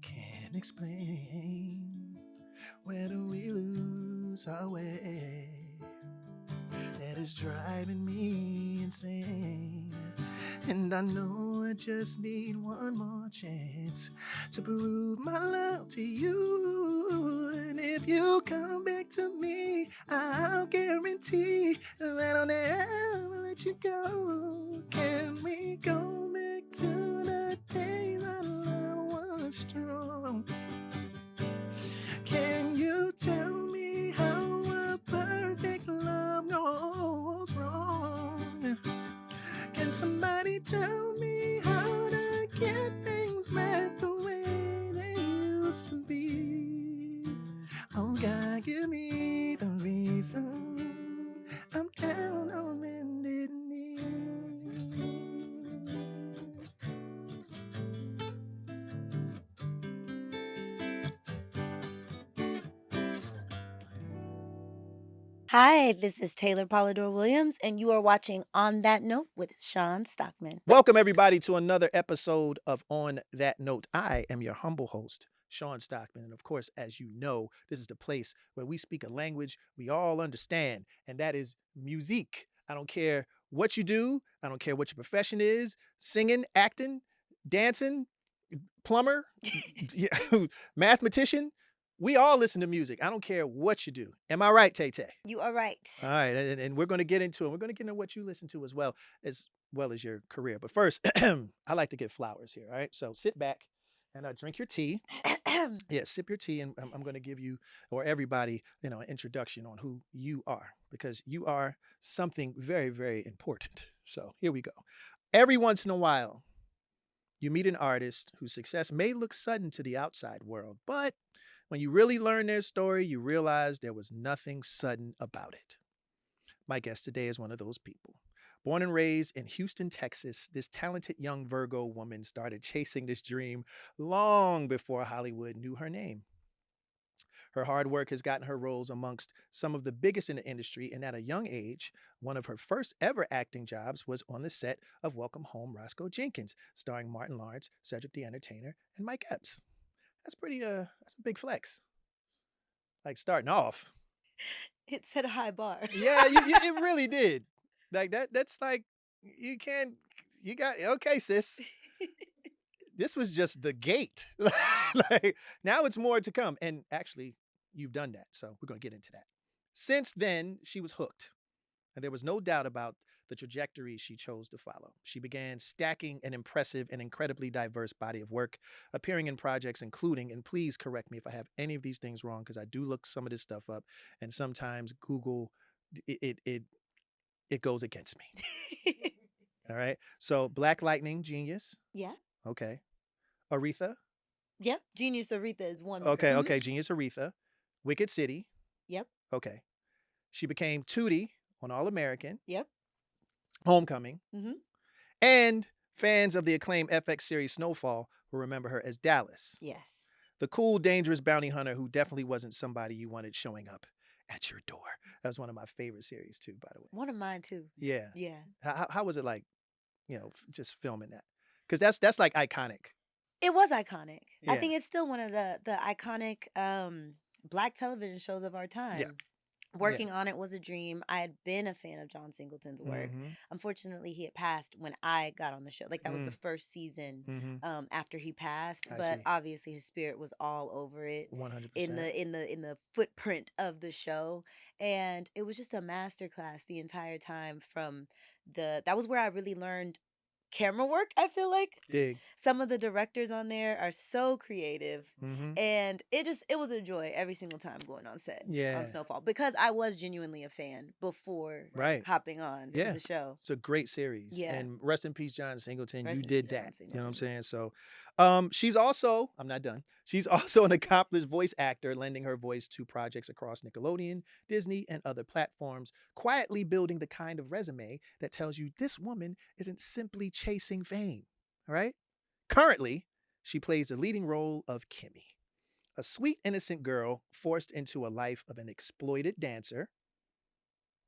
can't explain. Where do we lose our way? That is driving me insane. And I know I just need one more chance to prove my love to you. And if you come back to me, I'll guarantee that I'll never let you go. Can we go back to the days our love was strong? Can you tell me how a perfect love goes wrong? Can somebody tell me how to get things back the way they used to be? Oh God, give me the reason I'm down on bended knee. Hi, this is Taylor Polidor Williams, and you are watching On That Note with Shawn Stockman. Welcome, everybody, to another episode of On That Note. I am your humble host, Shawn Stockman. And of course, as you know, this is the place where we speak a language we all understand, and that is music. I don't care what you do, I don't care what your profession is, singing, acting, dancing, plumber, mathematician. We all listen to music. I don't care what you do. Am I right, Tay Tay? You are right. All right, and we're going to get into it. We're going to get into what you listen to as well as your career. But first, I like to give flowers here. All right, so sit back and drink your tea. Yeah, sip your tea, and I'm going to give you or everybody, an introduction on who you are, because you are something very, very important. So here we go. Every once in a while, you meet an artist whose success may look sudden to the outside world, but when you really learn their story, you realize there was nothing sudden about it. My guest today is one of those people. Born and raised in Houston, Texas, this talented young Virgo woman started chasing this dream long before Hollywood knew her name. Her hard work has gotten her roles amongst some of the biggest in the industry, and at a young age, one of her first ever acting jobs was on the set of Welcome Home Roscoe Jenkins, starring Martin Lawrence, Cedric The Entertainer, and Mike Epps. That's a big flex. Like starting off. It set a high bar. Yeah, it really did. Like that's like you can't you got okay, sis. This was just the gate. Like now it's more to come. And actually, you've done that. So we're gonna get into that. Since then, she was hooked. And there was no doubt about the trajectory she chose to follow. She began stacking an impressive and incredibly diverse body of work, appearing in projects including, and please correct me if I have any of these things wrong, because I do look some of this stuff up, and sometimes Google it goes against me. All right. So Black Lightning, Genius. Yeah. Okay. Aretha. Yep. Genius Aretha is one. Okay. Okay. Genius Aretha. Wicked City. Yep. Okay. She became Tootie on All American. Yep. Homecoming. Mm-hmm. And fans of the acclaimed FX series Snowfall will remember her as Dallas. Yes. The cool, dangerous bounty hunter who definitely wasn't somebody you wanted showing up at your door. That was one of my favorite series too, by the way. One of mine too. Yeah. Yeah. How was it like, just filming that? Because that's like iconic. It was iconic. I Yeah. think it's still one of the iconic Black television shows of our time. Yeah. Working on it was a dream. I had been a fan of John Singleton's work. Mhm. Unfortunately, he had passed when I got on the show. Like that was the first season Mhm. after he passed. I But see. obviously, his spirit was all over it 100%. in the footprint of the show, and it was just a masterclass the entire time. That was where I really learned camera work. I feel like Dig. some of the directors on there are so creative, Mhm. and it was a joy every single time going on set Yeah. on Snowfall, because I was genuinely a fan before Right. hopping on to Yeah. the show. It's a great series. Yeah. And rest in peace, John Singleton. Rest You in did peace, John that. You know what I'm Singleton. saying? So she's also, I'm not done. She's also an accomplished voice actor, lending her voice to projects across Nickelodeon, Disney, and other platforms, quietly building the kind of resume that tells you this woman isn't simply chasing fame. All right? Currently, she plays the leading role of Kimmie, a sweet, innocent girl forced into a life of an exploited dancer,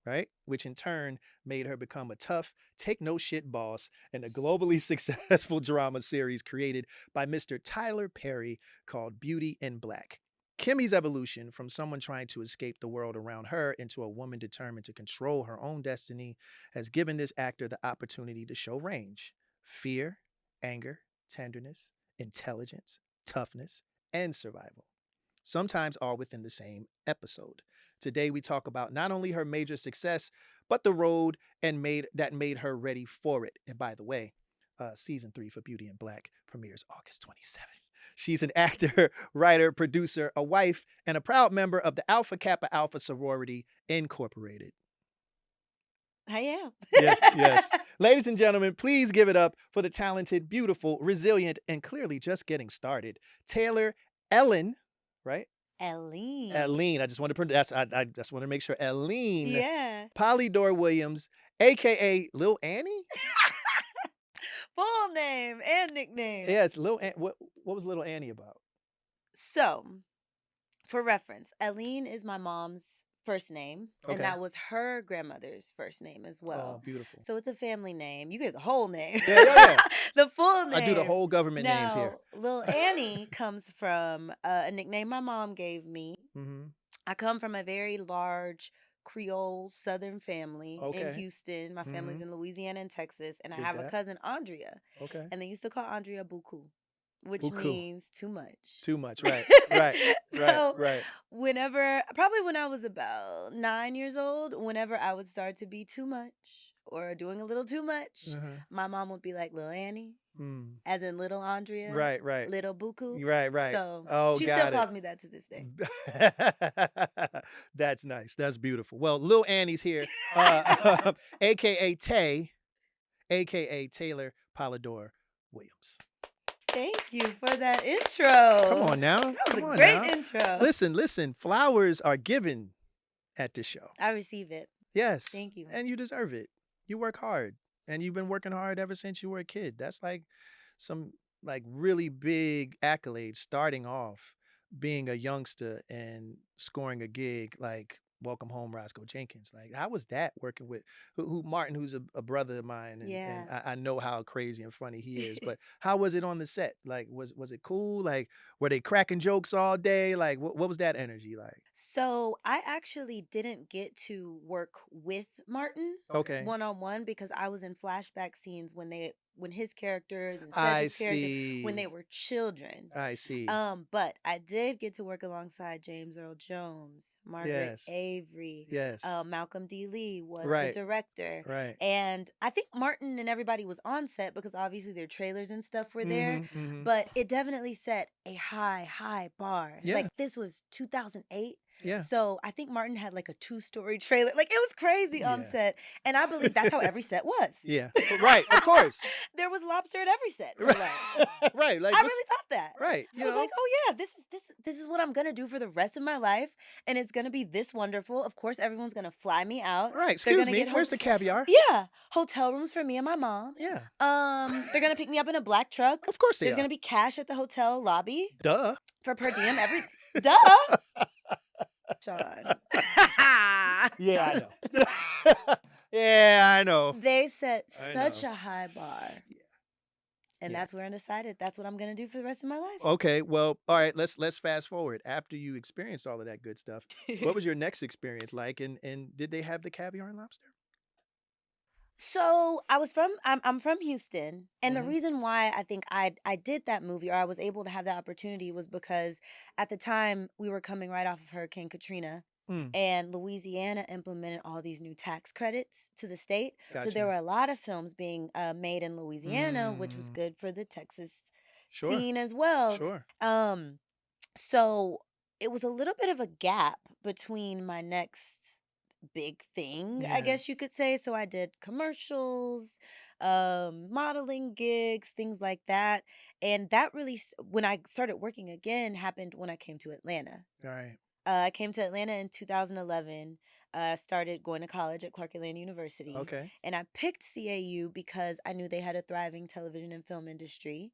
right? Which in turn made her become a tough, take no shit boss in a globally successful drama series created by Mr. Tyler Perry called Beauty in Black. Kimmie's evolution from someone trying to escape the world around her into a woman determined to control her own destiny has given this actor the opportunity to show range, fear, anger, tenderness, intelligence, toughness, and survival, sometimes all within the same episode. Today we talk about not only her major success, but the road made her ready for it. And by the way, season 3 for Beauty in Black premieres August 27th. She's an actor, writer, producer, a wife, and a proud member of the Alpha Kappa Alpha Sorority Incorporated. I am. Yes, yes. Ladies and gentlemen, please give it up for the talented, beautiful, resilient, and clearly just getting started, Taylor Ellen, right? Eileen. Eileen. I just want to pronounce. I just want to make sure. Eileen Yeah. Polydor Williams, aka Lil Annie. Full name and nickname. Yes, Lil. What was Little Annie about? So, for reference, Eileen is my mom's first name, Okay. and that was her grandmother's first name as well. Oh, beautiful. So it's a family name. You get the whole name. Yeah. The full name. I do the whole government names here. Now, Lil Annie comes from a nickname my mom gave me. Mm-hmm. I come from a very large Creole Southern family in Okay. Houston. My family's in Louisiana and Texas, and I Dig have a that. cousin, Andrea, Okay. and they used to call Andrea Buku, which Buku. means too much. Too much, right, right, So right. probably when I was about 9 years old, whenever I would start to be too much or doing a little too much, my mom would be like, Lil Annie, as in little Andrea, Right. little Buku. Right. So she still calls me that to this day. That's nice. That's beautiful. Well, Lil Annie's here, aka Tay, aka Taylor Polydor Williams. Thank you for that intro. Come on now. That was Come a on great now. intro. Listen. Flowers are given at this show. I receive it. Yes. Thank you. And you deserve it. You work hard. And you've been working hard ever since you were a kid. That's like some really big accolades starting off being a youngster and scoring a gig like Welcome Home Roscoe Jenkins. Like, how was that working with who Martin, who's a brother of mine, and, Yeah. and I know how crazy and funny he is, but how was it on the set? Like, was it cool? Like, were they cracking jokes all day? Like, what was that energy like? So I actually didn't get to work with Martin Okay. one-on-one because I was in flashback scenes when his characters and I Cedric's character when see. they were children. I see. But I did get to work alongside James Earl Jones, Margaret Yes. Avery. Yes. Malcolm D. Lee was Right. the director. Right. And I think Martin and everybody was on set because obviously their trailers and stuff were there. Mhm. But it definitely set a high bar. Yeah. Like this was 2008. Yeah. So I think Martin had like a 2-story trailer. Like it was crazy on Yeah. set. And I believe that's how every set was. Yeah. Right. Of course. There was lobster at every set for Right. lunch. Right. Like I this- really thought that. Right. I was like, oh yeah, this is what I'm gonna do for the rest of my life, and it's gonna be this wonderful. Of course, everyone's gonna fly me out. right. They're Excuse gonna me. get Where's the caviar? Yeah, hotel rooms for me and my mom. Yeah. They're gonna pick me up in a black truck. Of course they There's are. gonna be cash at the hotel lobby Duh. for per diem every. Duh. Sean. Yeah, I know. Yeah, I know. They set I such know. a high bar. Yeah. And Yeah. that's where I decided that's what I'm gonna do for the rest of my life. Okay. Well, all right. Let's fast forward. After you experienced all of that good stuff, what was your next experience like? And did they have the caviar and lobster? So I'm from Houston, and the Mhm. reason why I think I did that movie or I was able to have that opportunity was because at the time we were coming right off of Hurricane Katrina, Mm. and Louisiana implemented all these new tax credits to the state. So Got there you. were a lot of films being made in Louisiana, which was Mm. good for the Texas Sure. scene as well. Sure. So it was a little bit of a gap between my next big thing, I Yeah. guess you could say. So I did commercials, modeling gigs, things like that. And that really, when I started working again, happened when I came to Atlanta. All right. I came to Atlanta in 2011. Started going to college at Clark Atlanta University. Okay. And I picked CAU because I knew they had a thriving television and film industry.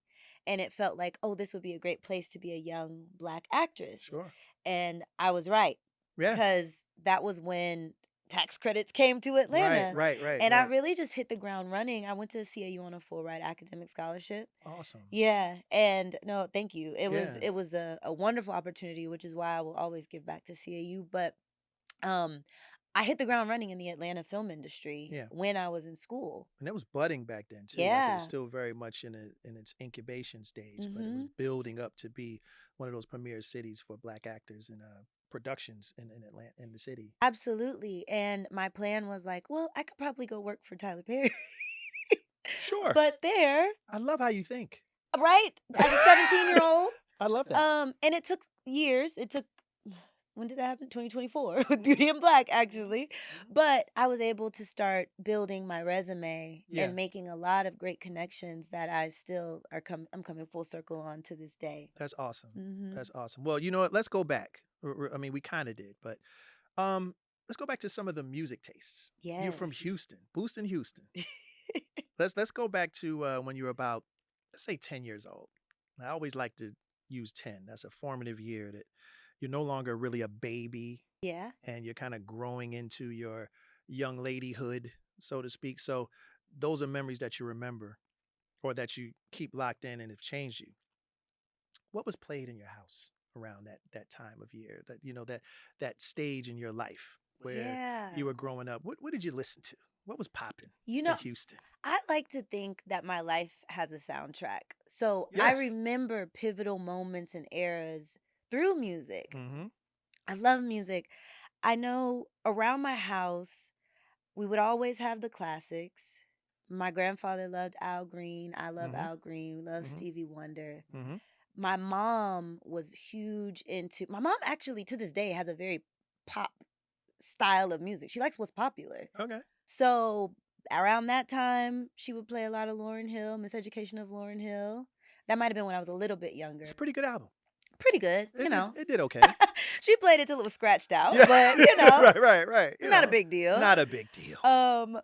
And it felt like, oh, this would be a great place to be a young Black actress. Sure. And I was right. Yeah. Because that was when tax credits came to Atlanta. Right. And I really just hit the ground running. I went to CAU on a full ride academic scholarship. Awesome. Yeah. And no, thank you. Yeah. It was a wonderful opportunity, which is why I will always give back to CAU. But I hit the ground running in the Atlanta film industry Yeah. when I was in school. And it was budding back then too. Like it was Yeah. still very much in its incubation stage, but it was Mhm. building up to be one of those premier cities for Black actors and productions in Atlanta, in the city. Absolutely. And my plan was like, well, I could probably go work for Tyler Perry. Sure. But there, I love how you think. right? As a 17-year-old. I love that. And it took years. It took when did that happen? 2024 with Beauty and Black, actually. But I was able to start building my resume Yeah. and making a lot of great connections that I still I'm coming full circle on to this day. That's awesome. Mhm. That's awesome. Well, you know what? Let's go back. I mean, we kind of did, but let's go back to some of the music tastes. You're from Yes. Houston, Booston, Houston. Let's go back to when you were about, let's say, 10 years old. I always like to use 10. That's a formative year that you're no longer really a baby Yeah. and you're kind of growing into your young ladyhood, so to speak. So those are memories that you remember or that you keep locked in and have changed you. What was played in your house around that time of year? That that stage in your life where Yeah. you were growing up. What did you listen to? What was popping You in know, Houston? I like to think that my life has a soundtrack. So I Yes. remember pivotal moments and eras through music. Mm-hmm. I love music. I know around my house, we would always have the classics. My grandfather loved Al Green. I love Mm-hmm. Al Green. We love Mm-hmm. Stevie Wonder. Mm-hmm. My mom was huge into, my mom actually to this day has a very pop style of music. She likes what's popular. Okay. So around that time, she would play a lot of Lauryn Hill, Miss Education of Lauryn Hill. That might have been when I was a little bit younger. It's a pretty good album. Pretty good, It you did, know. it did okay. She played it till it was scratched out, Yeah. but you know, right. not a big deal. Not a big deal.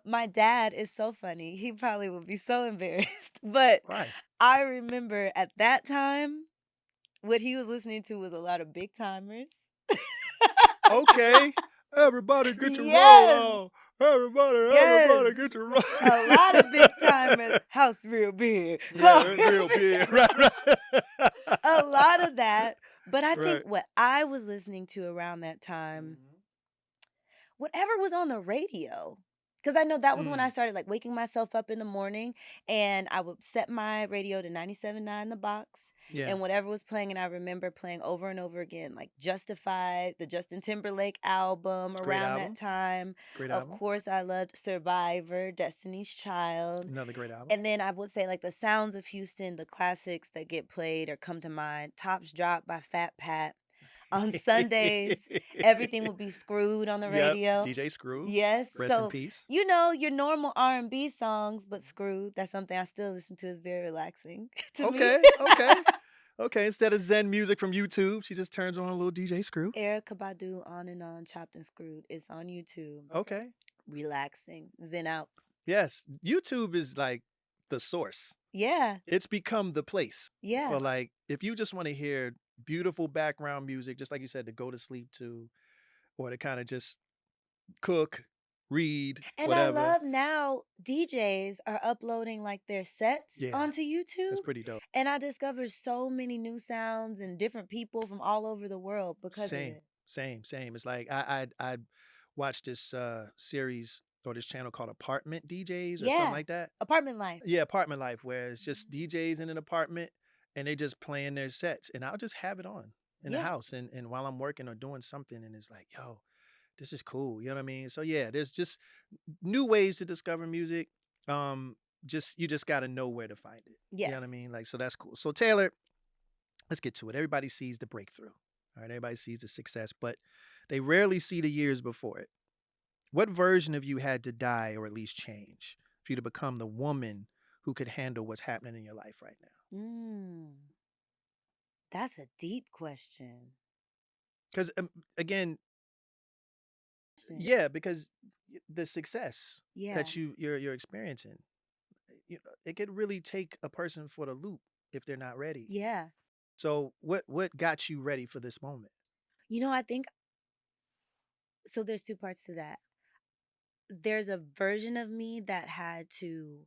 My dad is so funny. He probably would be so embarrassed. But Right. I remember at that time, what he was listening to was a lot of big timers. Okay. Everybody get your Yes. roll on. Everybody Yes. get your roll. A lot of big timers. House real big. Yeah, Car real big. Right. A lot of that. But I think Right. what I was listening to around that time, whatever was on the radio. Because I know that was when I started like waking myself up in the morning and I would set my radio to 97.9 The Box Yeah. and whatever was playing. And I remember playing over and over again, like Justified, the Justin Timberlake album Great around album. that time. Great Of album. course, I loved Survivor, Destiny's Child. Another great album. And then I would say like the sounds of Houston, the classics that get played or come to mind. Tops Drop by Fat Pat. On Sundays, everything would be Screwed on the radio. DJ Screw. Yes. Rest in So, peace. you know, your normal R&B songs, but Screwed, that's something I still listen to. Is very relaxing to me. Okay. Instead of Zen music from YouTube, she just turns on a little DJ Screw. Erykah Badu, On and On, Chopped and Screwed. It's on YouTube. Okay. Relaxing. Zen out. Yes. YouTube is like the source. Yeah. It's become the place. Yeah. For like, if you just want to hear beautiful background music, just like you said, to go to sleep to, or to kind of just cook, read, And whatever. I love now DJs are uploading like their sets onto YouTube. That's pretty dope. And I discovered so many new sounds and different people from all over the world because of it. Same. It's like I watched this series or this channel called Apartment DJs or something like that. Apartment Life. Yeah, Apartment Life, where it's just DJs in an apartment and they just playing their sets, and I'll just have it on in the house, and while I'm working or doing something, and it's like, yo, this is cool. You know what I mean? So yeah, there's just new ways to discover music. You just got to know where to find it. Yes. You know what I mean? Like, so that's cool. So Taylor, let's get to it. Everybody sees the breakthrough. All right, everybody sees the success, but they rarely see the years before it. What version of you had to die or at least change for you to become the woman who could handle what's happening in your life right now? That's a deep question. Because again, because the success that you're experiencing, it could really take a person for the loop if they're not ready. Yeah. So what got you ready for this moment? You know, I think so. There's two parts to that. there's a version of me that had to,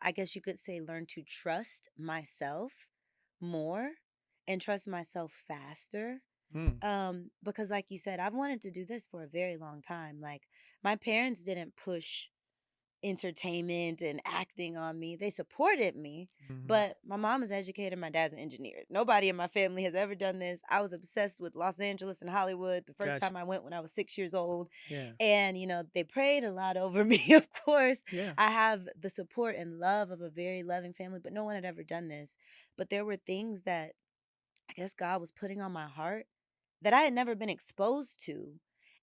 I guess you could say, learn to trust myself more and trust myself faster. Mm. Because like you said, I've wanted to do this for a very long time. Like my parents didn't push entertainment and acting on me. They supported me, Mhm. but my mom is educated, my dad's an engineer. Nobody in my family has ever done this. I was obsessed with Los Angeles and Hollywood the first Gotcha. time I went when I was 6 years old. Yeah. And, they prayed a lot over me, of course. Yeah. I have the support and love of a very loving family, but no one had ever done this. But there were things that I guess God was putting on my heart that I had never been exposed to.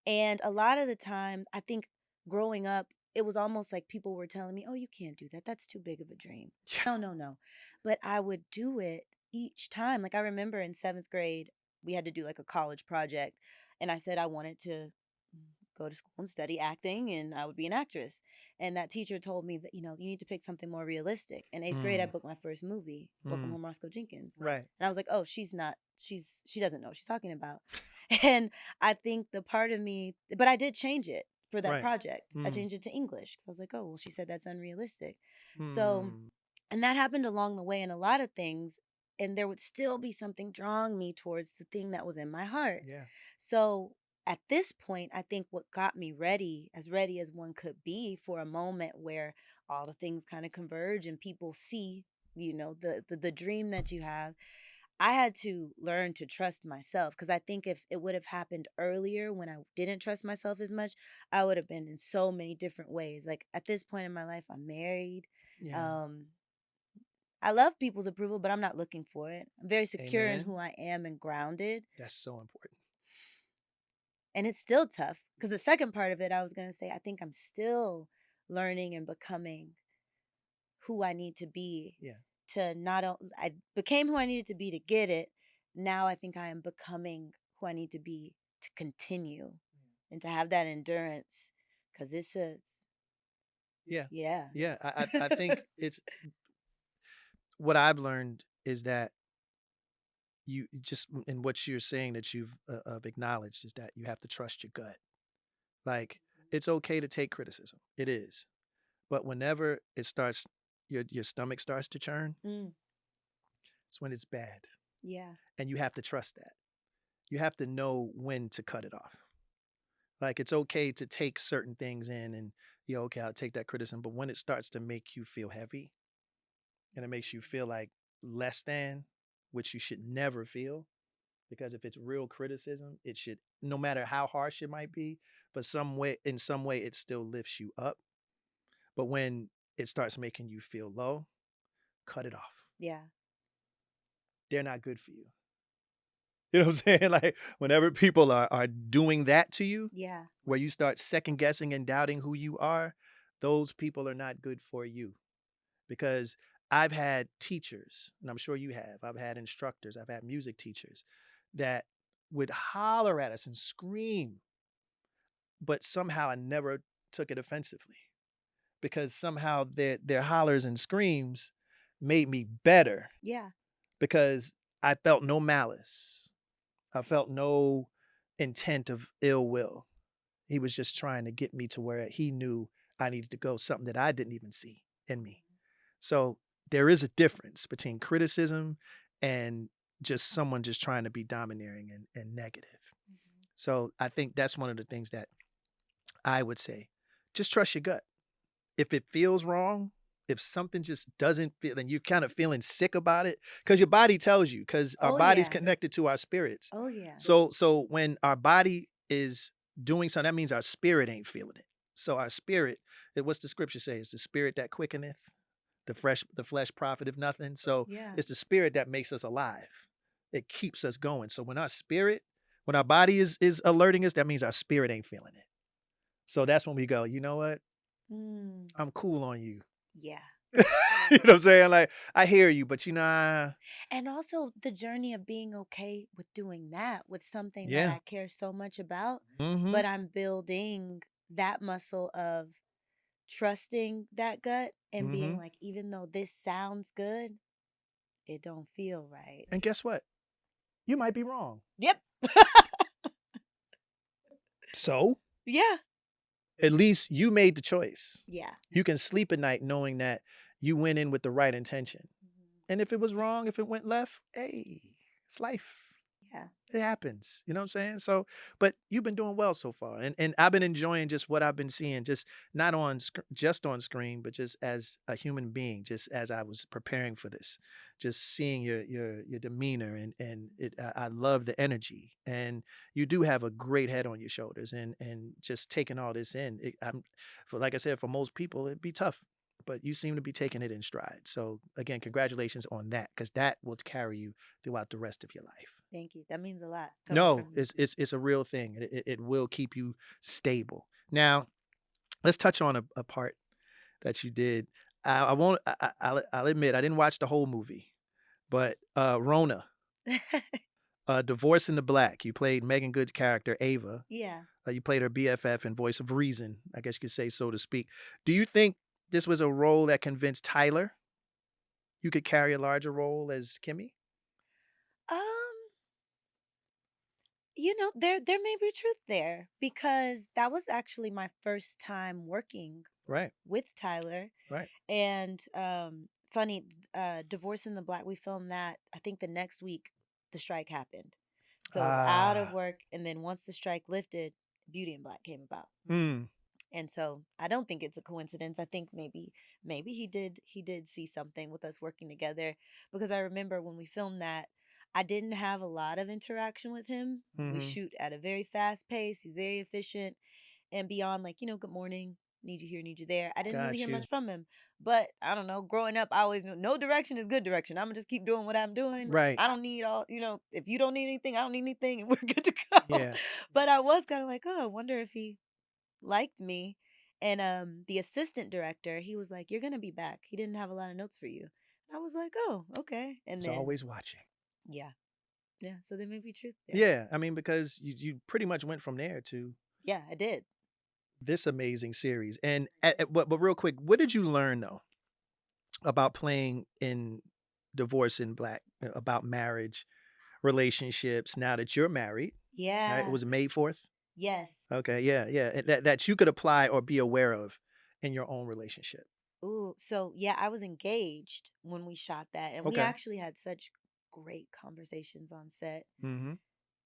And a lot of the time, I think growing up, it was almost like people were telling me, oh, you can't do that. That's too big of a dream. Yeah. No, no, no. But I would do it each time. Like I remember in seventh grade, we had to do like a college project. And I said I wanted to go to school and study acting and I would be an actress. And that teacher told me that, you need to pick something more realistic. In eighth grade, I Mm. booked my first movie, Welcome Mm. Home Roscoe Jenkins. Right. And I was like, oh, she doesn't know what she's talking about. And I think the part of me, but I did change it for that Right. project. I Mm. changed it to English because I was like, oh, well, she said that's unrealistic. So, Mm. and that happened along the way in a lot of things. And there would still be something drawing me towards the thing that was in my heart. Yeah. So at this point, I think what got me ready as one could be for a moment where all the things kind of converge and people see, the dream that you have. I had to learn to trust myself because I think if it would have happened earlier when I didn't trust myself as much, I would have been in so many different ways. Like at this point in my life, I'm married. Yeah. Um, I love people's approval, but I'm not looking for it. I'm very secure in Amen. who I am and grounded. That's so important. And it's still tough because the second part of it, I was going to say, I think I'm still learning and becoming who I need to be Yeah. to not only, I became who I needed to be to get it. Now I think I am becoming who I need to be to continue and to have that endurance because it's a, Yeah. yeah. Yeah. I think it's what I've learned is that you just in what you're saying that you've acknowledged is that you have to trust your gut. Like it's okay to take criticism. It is. But whenever it starts your stomach starts to churn, Mm, it's when it's bad. yeah. And you have to trust that. You have to know when to cut it off. Like it's okay to take certain things in and okay, I'll take that criticism. But when it starts to make you feel heavy and it makes you feel like less than, which you should never feel, because if it's real criticism, it should, no matter how harsh it might be, but in some way, it still lifts you up. But when it starts making you feel low, cut it off. Yeah. They're not good for you. You know what I'm saying? Like whenever people are doing that to you, Yeah. where you start second guessing and doubting who you are, those people are not good for you. Because I've had teachers, and I'm sure you have, I've had instructors, I've had music teachers that would holler at us and scream, but somehow I never took it offensively because somehow their hollers and screams made me better Yeah. because I felt no malice. I felt no intent of ill will. He was just trying to get me to where he knew I needed to go, something that I didn't even see in me. So there is a difference between criticism and just someone just trying to be domineering and negative. Mhm. So I think that's one of the things that I would say. Just trust your gut. If it feels wrong, if something just doesn't feel and you're kind of feeling sick about it, because your body tells you, because our Oh, body's yeah. connected to our spirits. Oh, yeah. So when our body is doing something, that means our spirit ain't feeling it. So our spirit, what's the scripture say? It's the spirit that quickeneth, the flesh profiteth nothing. So Yeah. it's the spirit that makes us alive. It keeps us going. So when our body is alerting us, that means our spirit ain't feeling it. So that's when we go, you know what? Mm, I'm cool on you. yeah. You know what I'm saying? Like, I hear you, but And also the journey of being okay with doing that with something that yeah. I care so much about, Mm-hmm. but I'm building that muscle of trusting that gut and being Mm-hmm. like, even though this sounds good, it don't feel right. And guess what? You might be wrong. Yep. So Yeah. At least you made the choice. Yeah. You can sleep at night knowing that you went in with the right intention. Mhm. And if it was wrong, if it went left, hey, it's life. Yeah. It happens. You know what I'm saying? So, but you've been doing well so far. And I've been enjoying just what I've been seeing, just not on just on screen, but just as a human being, just as I was preparing for this, just seeing your demeanor and I love the energy. And you do have a great head on your shoulders and just taking all this in. For like I said, for most people, it'd be tough. But you seem to be taking it in stride. So again, congratulations on that, because that will carry you throughout the rest of your life. Thank you. That means a lot coming No, from you. it's a real thing. It will keep you stable. Now, let's touch on a part that you did. I won't. I'll admit I didn't watch the whole movie, but Rona, Divorce in the Black. You played Megan Good's character Ava. Yeah. You played her BFF and voice of reason, I guess you could say, so to speak. Do you think this was a role that convinced Tyler you could carry a larger role as Kimmie? Um, there may be truth there because that was actually my first time working Right. with Tyler. Right. And funny, Divorce in the Black, we filmed that I think the next week the strike happened. So I was out of Ah. work, and then once the strike lifted, Beauty in Black came about. Hmm. And so I don't think it's a coincidence. I think maybe he did see something with us working together, because I remember when we filmed that, I didn't have a lot of interaction with him. We Hmm. shoot at a very fast pace. He's very efficient, and beyond, like, good morning, need you here, need you there. I didn't really Got hear you. much from him. But I don't know, growing up, I always knew no direction is good direction. I'm gonna just keep doing what I'm doing. Right. I don't need if you don't need anything, I don't need anything, and we're good to go. Yeah. But I was kind of like, oh, I wonder if he liked me. And the assistant director, he was like, "You're gonna be back." He didn't have a lot of notes for you. I was like, "Oh, okay." And It's then always watching. yeah, yeah. So there may be truth there. Yeah, I mean, because you pretty much went from there to Yeah, I did. this amazing series. And but real quick, what did you learn though about playing in Divorce in Black, about marriage, relationships? Now that you're married, right? Yeah. Was it May 4th? Yes. Okay, yeah, yeah. That you could apply or be aware of in your own relationship. Ooh. So yeah, I was engaged when we shot that, and we Okay. actually had such great conversations on set. Mm-hmm.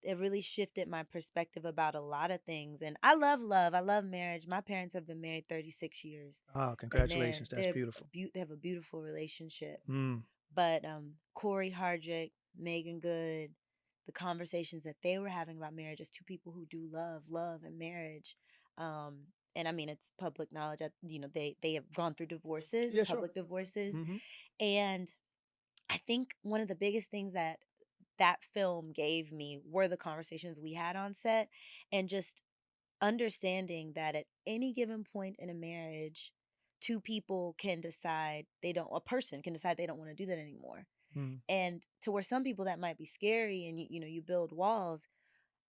It really shifted my perspective about a lot of things. And I love love. I love marriage. My parents have been married 36 years, Oh, and they're congratulations. That's they're beautiful. they have a beautiful relationship. Mm. But Corey Hardrick, Megan Good, the conversations that they were having about marriage as two people who do love and marriage. Um, and I mean, it's public knowledge that they have gone through divorces, Yeah, sure. public divorces, Mm-hmm. and I think one of the biggest things that film gave me were the conversations we had on set, and just understanding that at any given point in a marriage, two people can decide a person can decide they don't want to do that anymore. Mm. And to where some people that might be scary, and you build walls,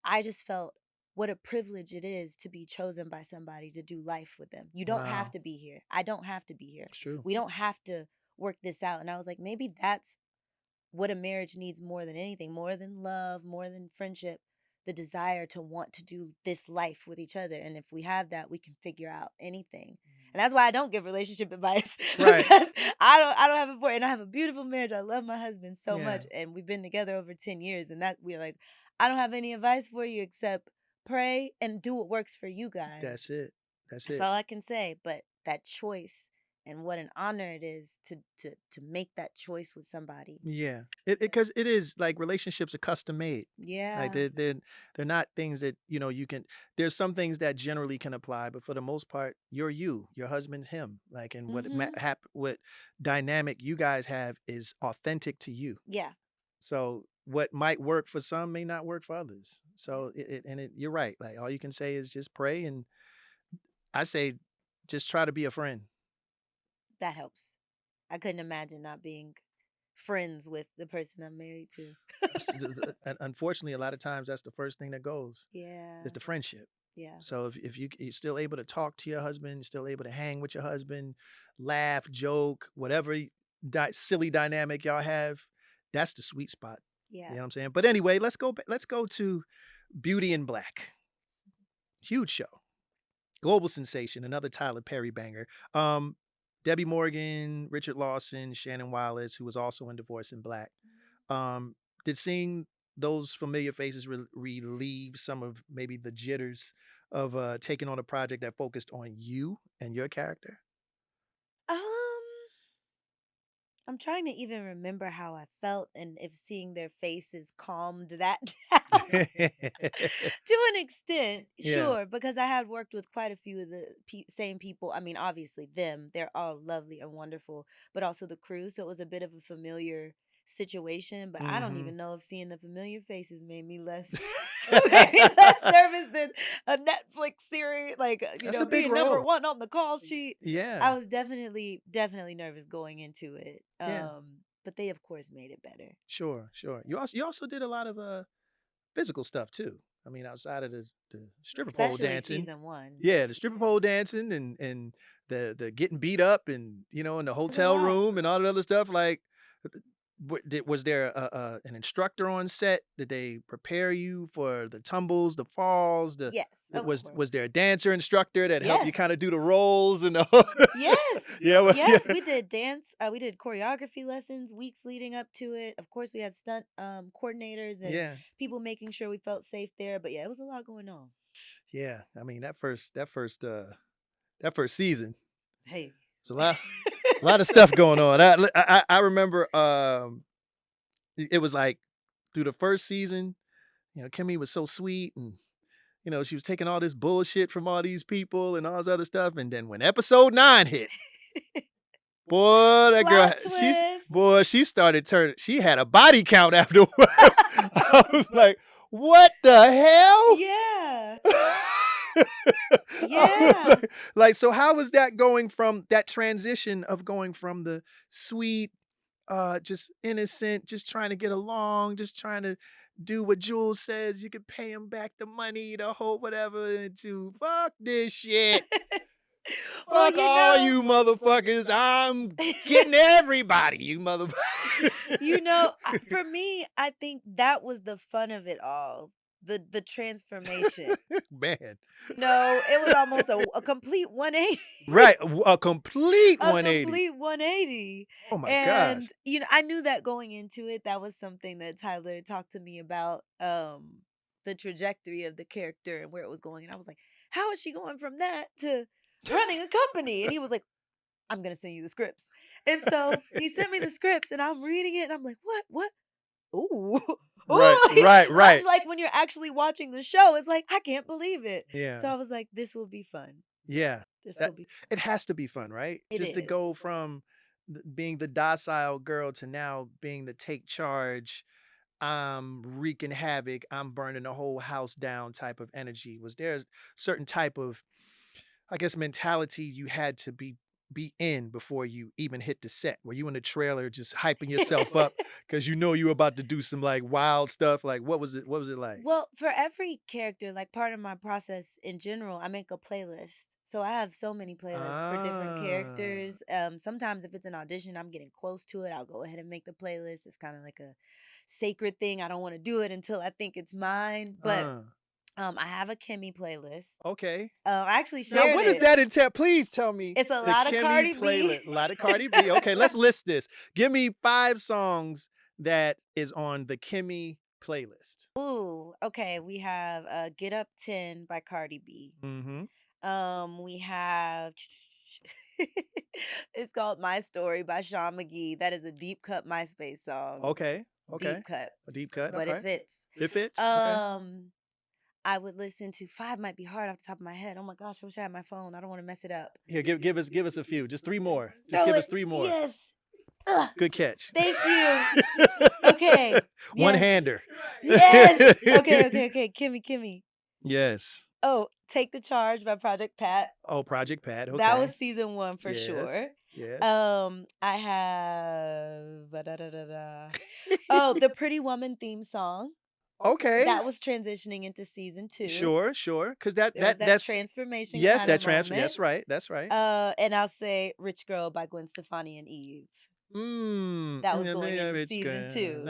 I just felt what a privilege it is to be chosen by somebody to do life with them. You don't have Wow. to be here. I don't have to be here. It's true. We don't have to work this out. And I was like, maybe that's what a marriage needs more than anything, more than love, more than friendship, the desire to want to do this life with each other. And if we have that, we can figure out anything. And that's why I don't give relationship advice, Right. because I don't have it for, and I have a beautiful marriage. I love my husband so Yeah. much, and we've been together over 10 years, and that we're like, I don't have any advice for you except pray and do what works for you guys. That's it. That's That's it. all I can say. But that choice, and what an honor it is to make that choice with somebody. Yeah. It because it is like relationships are custom made. Like Yeah. they're not things that, you can there's some things that generally can apply, but for the most part, you're you, your husband's him. Like, and Mhm. what dynamic you guys have is authentic to you. Yeah. So what might work for some may not work for others. Yeah. So you're right. Like all you can say is just pray, and I say just try to be a friend. That helps. I couldn't imagine not being friends with the person I'm married to. And unfortunately, a lot of times that's the first thing that goes Yeah. is the friendship. Yeah. So if you're still able to talk to your husband, still able to hang with your husband, laugh, joke, whatever silly dynamic y'all have, that's the sweet spot. You Yeah. know what I'm saying? But anyway, let's go to Beauty in Black. Huge show. global sensation, another Tyler Perry banger. Um, Debbie Morgan, Richard Lawson, Shannon Wallace, who was also in Divorce in Black. Um, did seeing those familiar faces relieve some of maybe the jitters of taking on a project that focused on you and your character? Um, I'm trying to even remember how I felt and if seeing their faces calmed that down. To an extent, Yeah. sure, because I had worked with quite a few of the same people. I mean, obviously, them, they're all lovely and wonderful, but also the crew. So it was a bit of a familiar situation. But I don't Hmm. even know if seeing the familiar faces made me less. Made me less nervous than a Netflix series, like That's a big being number role. one on the call sheet. Yeah. I was definitely nervous going into it. Yeah. But they of course made it better. Sure. Sure. You also did a lot of physical stuff too. I mean, outside of the stripper pole Especially dancing. season 1. Yeah, the stripper pole dancing and the getting beat up and in the It was a hotel lot. room and all the other stuff. Like, was there an instructor on set? Did they prepare you for the tumbles, the falls? Yes, of course. Was there a dancer instructor that helped you Yes. kind of do the rolls and the Yes. yeah, well, yeah, Yes, we did dance, we did choreography lessons weeks leading up to it. Of course, we had stunt coordinators and yeah, people making sure we felt safe there. But yeah, it was a lot going on. yeah. I mean that first season, Hey. it's a lot of stuff going on. I remember it was like through the first season, Kimmie was so sweet and she was taking all this bullshit from all these people and all this other stuff. And then when episode 9 hit, boy, that girl, Plot she's twist. boy, she started turning. She had a body count afterwards. I was like, what the hell? Yeah. I was Yeah. like, so how was that going from that transition of going from the sweet, just innocent, just trying to get along, just trying to do what Jules says, you could pay him back the money, the whole whatever, into fuck this shit. Well, Fuck all you motherfuckers. I'm getting everybody, you motherfuckers. For me, I think that was the fun of it all. The transformation. Man. It was almost a complete 180. Right. A complete A 180. complete 180. Oh my gosh. And I knew that going into it. That was something that Tyler talked to me about, the trajectory of the character and where it was going. And I was like, how is she going from that to running a company? And he was like, I'm gonna send you the scripts. And so he sent me the scripts and I'm reading it and I'm like, what? Ooh. Right, Ooh, right, much right. like when you're actually watching the show, it's like, I can't believe it. Yeah. So I was like, this will be fun. Yeah. This will That be it has to be fun, right? It Just to is. go from being the docile girl to now being the take charge, I'm wreaking havoc, I'm burning the whole house down type of energy. Was there a certain type of, I guess, mentality you had to be in before you even hit the set? Were you in the trailer just hyping yourself up because you were about to do some like wild stuff? Like what was it? What was it like? Well, for every character, like part of my process in general, I make a playlist. So I have so many playlists for different Ah, characters. Sometimes if it's an audition, I'm getting close to it. I'll go ahead and make the playlist. It's kind of like a sacred thing. I don't want to do it until I think it's mine. But uh, I have a Kimmie playlist. okay. I actually Now, shared what does it. that entail? Please tell me It's a the lot of Kimmie Cardi B. playlist. A lot of Cardi B. Okay, let's list this. Give me 5 songs that is on the Kimmie playlist. Ooh, okay. We have Get Up 10 by Cardi B. Mm-hmm. We have it's called My Story by Sean McGee. That is a deep cut MySpace song. Okay. Okay. Deep cut, A deep cut. but it Okay. fits. It fits. Okay. Um, I would listen to 5 might be hard off the top of my head. Oh my gosh, I wish I had my phone. I don't want to mess it up. Here, give us a few. Just 3 more. Just Throw give us it. 3 more. Yes. Ugh, Good catch. thank you. Okay. One Yes. hander. Yes. Okay. Kimmie. Yes. Oh, Take the Charge by Project Pat. Oh, Project Pat. That Okay. was season 1 for Yes. sure. Yes. I have oh, the Pretty Woman theme song. Okay. That was transitioning into season 2. Sure. Because that There was that that's transformation yes, kind that of transfer. moment. That's right. That's right. And I'll say Rich Girl by Gwen Stefani and Eve. That was going into season 2.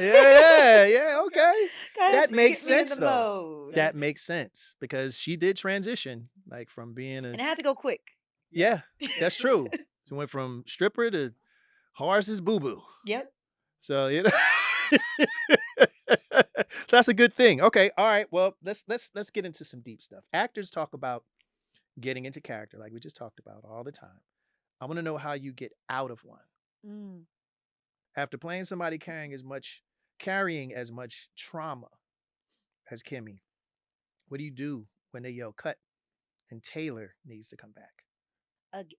Yeah. Okay. Kinda That makes get me in sense the though. mode. That makes sense because she did transition, like, from being And a it had to go quick. yeah, that's true. She went from stripper to horse's boo-boo. Yep. So, you know that's a good thing. Okay, all right, well, let's get into some deep stuff. Actors talk about getting into character, like we just talked about, all the time. I wanna know how you get out of one. Mm. After playing somebody carrying as much trauma as Kimmie, what do you do when they yell cut and Taylor needs to come back?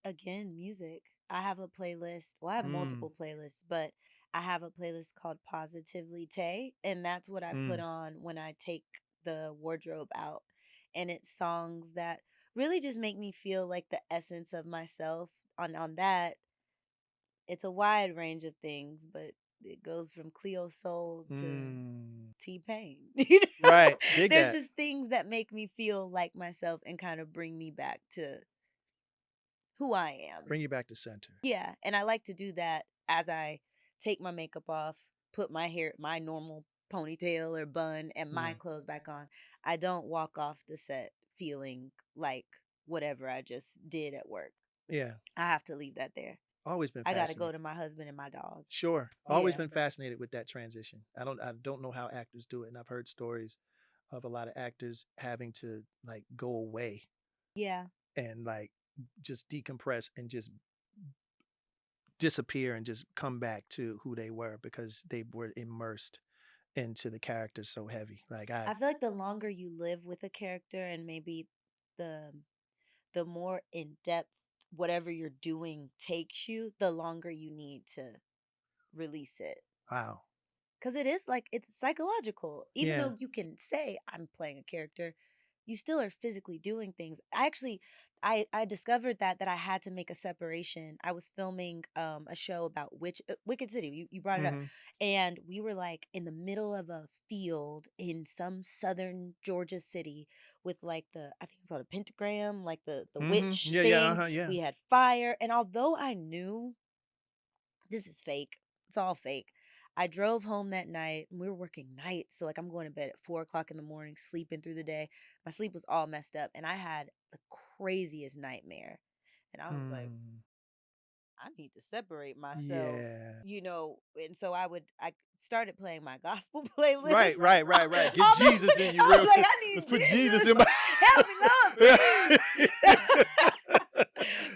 Again, music. I have a playlist. Well, I have Mm, multiple playlists, but I have a playlist called Positively Tay, and that's what I put mm, on when I take the wardrobe out. And it's songs that really just make me feel like the essence of myself. On that, it's a wide range of things, but it goes from Cleo Soul to mm. T-Pain. You know, Right, dig there's that. just things that make me feel like myself and kind of bring me back to who I am. Bring you back to center. Yeah, and I like to do that as I take my makeup off, put my hair, my normal ponytail or bun, and my Yeah, clothes back on. I don't walk off the set feeling like whatever I just did at work. yeah. I have to leave that there. Always been I got to go fascinated. to my husband and my dog. Sure, always Yeah. been fascinated with that transition. I don't know how actors do it, and I've heard stories of a lot of actors having to, like, go away Yeah. and, like, just decompress and just disappear and just come back to who they were because they were immersed into the character so heavy. Like, I I feel like the longer you live with a character and maybe the the more in depth whatever you're doing takes you, the longer you need to release it. wow. Because it is like it's psychological. Even Yeah. though you can say I'm playing a character, you still are physically doing things. I actually I discovered that I had to make a separation. I was filming a show about Wicked City. You brought it up. Mhm. And we were like in the middle of a field in some southern Georgia city with like the I think it's called a pentagram, like the Mhm. witch Yeah, yeah, thing. uh-huh, yeah. We had fire. And although I knew this is fake. It's all fake. I drove home that night and we were working nights. So, like, I'm going to bed at 4 o'clock in the morning, sleeping through the day. My sleep was all messed up and I had the craziest nightmare. And I was like, Mm. I need to separate myself, Yeah. you know. And so I started playing my gospel playlist. Right, right, right, right. Get Almost, Jesus in you I real was like, quick. I Let's need put Jesus in Jesus. my Help me, Lord, please.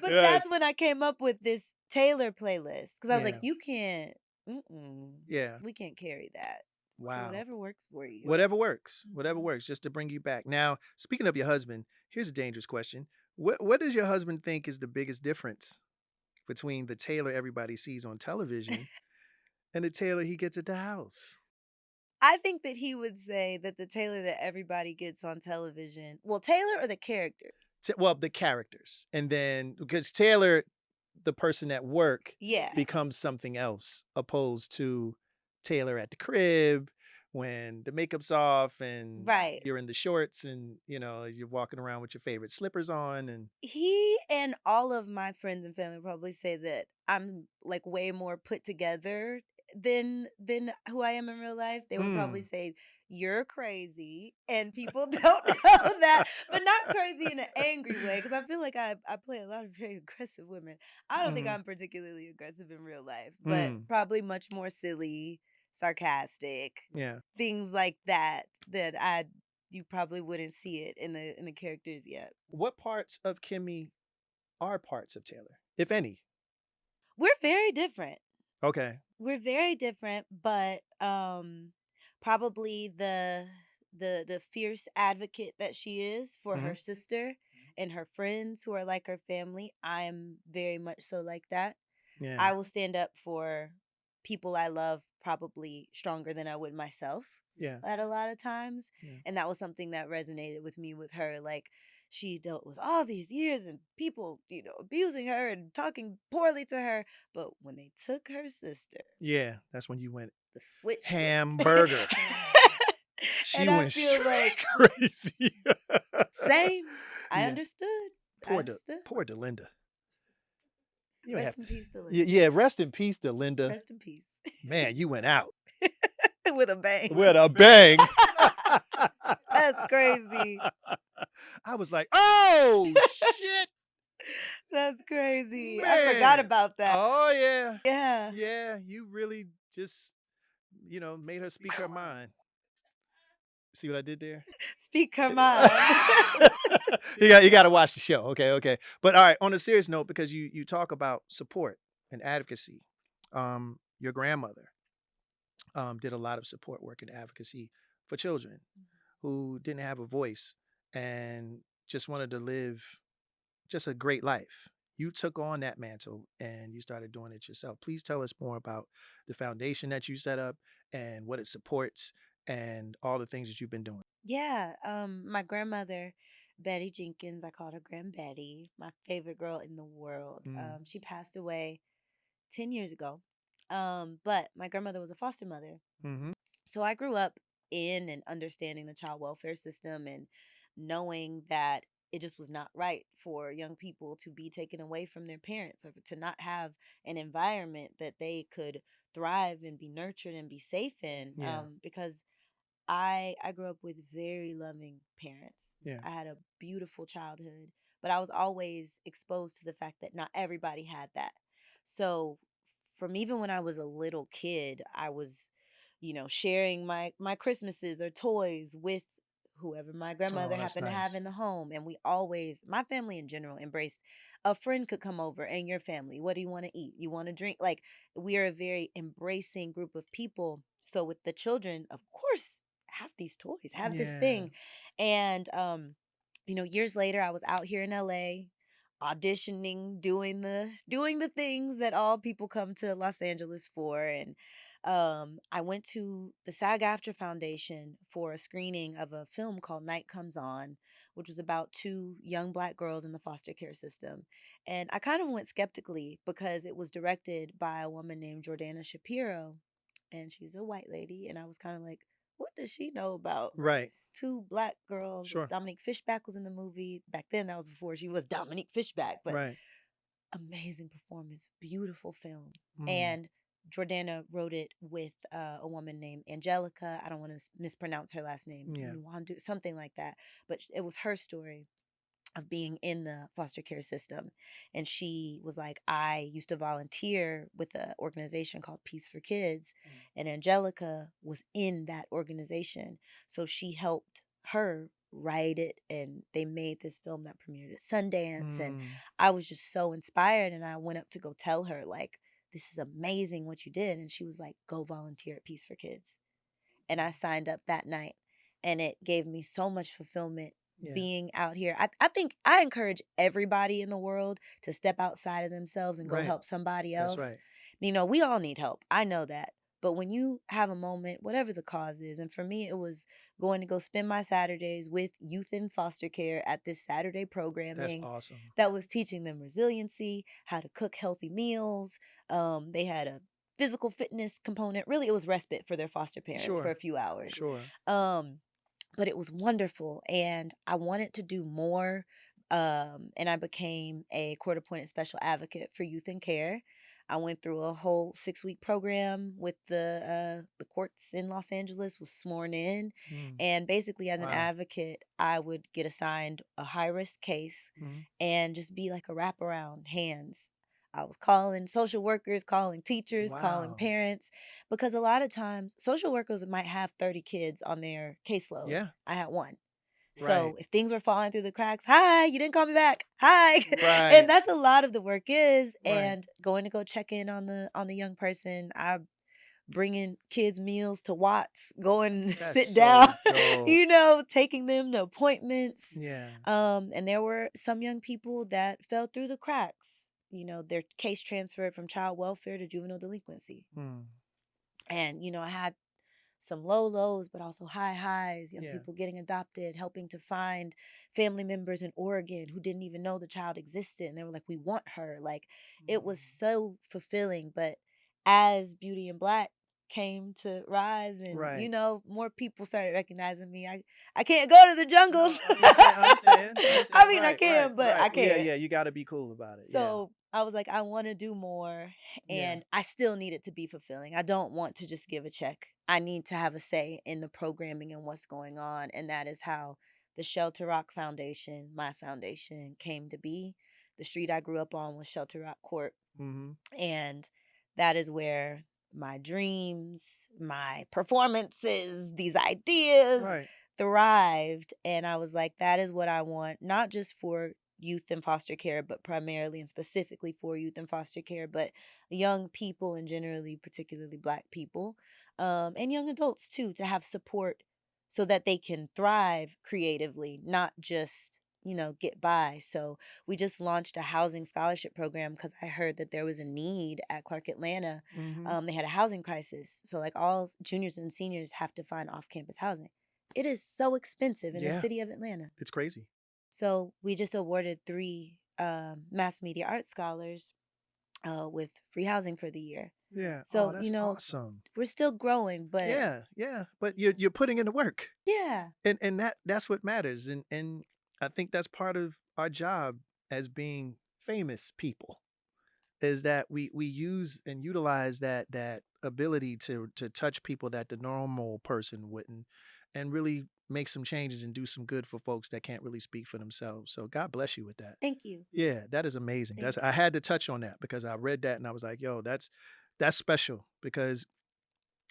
But that's Yes. when I came up with this Taylor playlist because I was like, Yeah. you can't, mm-mm, Yeah. we can't carry that. So Wow. whatever works for you. Whatever works. Whatever Mhm. works, just to bring you back. Now, speaking of your husband, here's a dangerous question. What does your husband think is the biggest difference between the Taylor everybody sees on television and the Taylor he gets at the house? I think that he would say that the Taylor that everybody gets on television, well, Taylor or the character? Well, the characters, and then because Taylor, the person at work, Yeah, becomes something else opposed to Taylor at the crib when the makeup's off and right. you're in the shorts and you're walking around with your favorite slippers on and He and all of my friends and family probably say that I'm like way more put together than who I am in real life. They would probably mm, say you're crazy, and people don't know that, but not crazy in an angry way. Because I feel like I play a lot of very aggressive women. I don't think mhm, I'm particularly aggressive in real life, but mm, probably much more silly, sarcastic, yeah. things like that that I you probably wouldn't see it in the characters yet. What parts of Kimmie are parts of Taylor, if any? We're very different. Okay. We're very different, but probably the fierce advocate that she is for Hmm. her sister and her friends who are like her family. I'm very much so like that. Yeah. I will stand up for people I love probably stronger than I would myself Yeah. at a lot of times. Yeah. And that was something that resonated with me with her. Like she dealt with all these years and people, abusing her and talking poorly to her. But when they took her sister, Yeah. That's when you went the switch flipped. hamburger. She And I went feel straight like crazy. same. I Yeah. understood. I Poor understood. poor Delinda. You ain't have Rest in peace, yeah, Delinda. yeah, rest in peace, Delinda. Rest in peace. Man, you went out. With a bang. with a bang. That's crazy. I was like, "Oh, shit, That's crazy. I forgot man. about that. Oh, yeah. Yeah. Yeah, you really just, made her speak her mind." See what I did there? Speak her mind. You gotta watch the show. Okay, okay. But all right, on a serious note, because you talk about support and advocacy, your grandmother did a lot of support work and advocacy for children who didn't have a voice and just wanted to live just a great life. You took on that mantle and you started doing it yourself. Please tell us more about the foundation that you set up and what it supports and all the things that you've been doing. Yeah, my grandmother, Betty Jenkins, I called her Grand Betty, my favorite girl in the world. Mm. She passed away 10 years ago. But my grandmother was a foster mother. Mm-hmm. So I grew up in and understanding the child welfare system and knowing that it just was not right for young people to be taken away from their parents or to not have an environment that they could thrive and be nurtured and be safe in. Yeah. Because I grew up with very loving parents. Yeah. I had a beautiful childhood, but I was always exposed to the fact that not everybody had that. So from even when I was a little kid, I was, sharing my Christmases or toys with whoever my Oh, grandmother that's happened to have nice. in the home. And we always, my family in general, embraced a friend could come over and your family. What do you want to eat? You want to drink? Like we are a very embracing group of people. So with the children, of course, have these toys, have this Yeah. thing. And years later I was out here in LA auditioning, doing the things that all people come to Los Angeles for. And I went to the SAG-AFTRA Foundation for a screening of a film called Night Comes On, which was about two young Black girls in the foster care system. And I kind of went skeptically because it was directed by a woman named Jordana Spiro, and she's a white lady. And I was kind of like, what does she know about Right. two Black girls? Sure. Dominique Fishback was in the movie. Back then, that was before she was Dominique Fishback, but Right. amazing performance, beautiful film. Mm. And Jordana wrote it with a woman named Angelica. I don't want to mispronounce her last name, Yeah. Nwandu, something like that. But it was her story of being in the foster care system. And she was like, I used to volunteer with an organization called Peace for Kids, and Angelica was in that organization. So she helped her write it, and they made this film that premiered at Sundance. And Mm. I was just so inspired. And I went up to go tell her, like, this is amazing what you did. And she was like, go volunteer at Peace for Kids. And I signed up that night. And it gave me so much fulfillment Yeah. being out here. I think I encourage everybody in the world to step outside of themselves and go Right. help somebody That's else. right. We all need help. I know that. But when you have a moment, whatever the cause is, and for me, it was going to go spend my Saturdays with youth in foster care at this Saturday That's programming awesome. that was teaching them resiliency, how to cook healthy meals. They had a physical fitness component. Really, it was respite for their foster parents for Sure. a few hours. Sure. Um, but it was wonderful, and I wanted to do more. And I became a court appointed special advocate for youth in care. I went through a whole 6-week program with the courts in Los Angeles, was sworn in, Mm. and basically as an Wow. advocate, I would get assigned a high risk case Mm. and just be like a wraparound hands. I was calling social workers, calling teachers, calling Wow. parents, because a lot of times social workers might have 30 kids on their caseload. Yeah. I had one. Right. So if things were falling through the cracks, hi, you didn't call me back. Hi. And Right. that's a lot of the work is. Right. And going to go check in on the young person. I bringing kids meals to Watts, going That's sit down, so dope. taking them to appointments. Yeah. And there were some young people that fell through the cracks. Their case transferred from child welfare to juvenile delinquency. Mm. And, I had some low lows, but also high highs, young Yeah. people getting adopted, helping to find family members in Oregon who didn't even know the child existed. And they were like, we want her. Like, it was so fulfilling. But as Beauty and Black came to rise and, Right. more people started recognizing me, I can't go to the No, jungles. I understand. I understand. I I understand. mean, I Right. Right. can, but Right. I Yeah. can't. Yeah. You got to be cool about it. Yeah. So I was like, I want to do more, Yeah. and I still need it to be fulfilling. I don't want to just give a check I need to have a say in the programming and what's going on. And that is how the Shelter Rock Foundation, my foundation, came to be. The street I grew up on was Shelter Rock Court. Mhm. And that is where my dreams, my performances, these ideas Right. thrived. And I was like, that is what I want, not just for youth in foster care, but primarily and specifically for youth in foster care, but young people and generally, particularly Black people, and young adults too, to have support so that they can thrive creatively, not just, get by. So we just launched a housing scholarship program because I heard that there was a need at Clark Atlanta. Mhm. They had a housing crisis. So, like, all juniors and seniors have to find off campus housing. It is so expensive in the Yeah, city of Atlanta. it's crazy. So, we just awarded three mass media arts scholars with free housing for the year. Yeah. Oh, So, that's awesome. we're still growing, but Yeah, yeah. But you're putting in the work. yeah. And that's what matters. And I think that's part of our job as being famous people is that we use and utilize that ability to touch people that the normal person wouldn't and really make some changes and do some good for folks that can't really speak for themselves. So God bless you with that. Thank you. Yeah, that is amazing. Thank That's I had to touch on that because I read that and I was like, yo, that's special because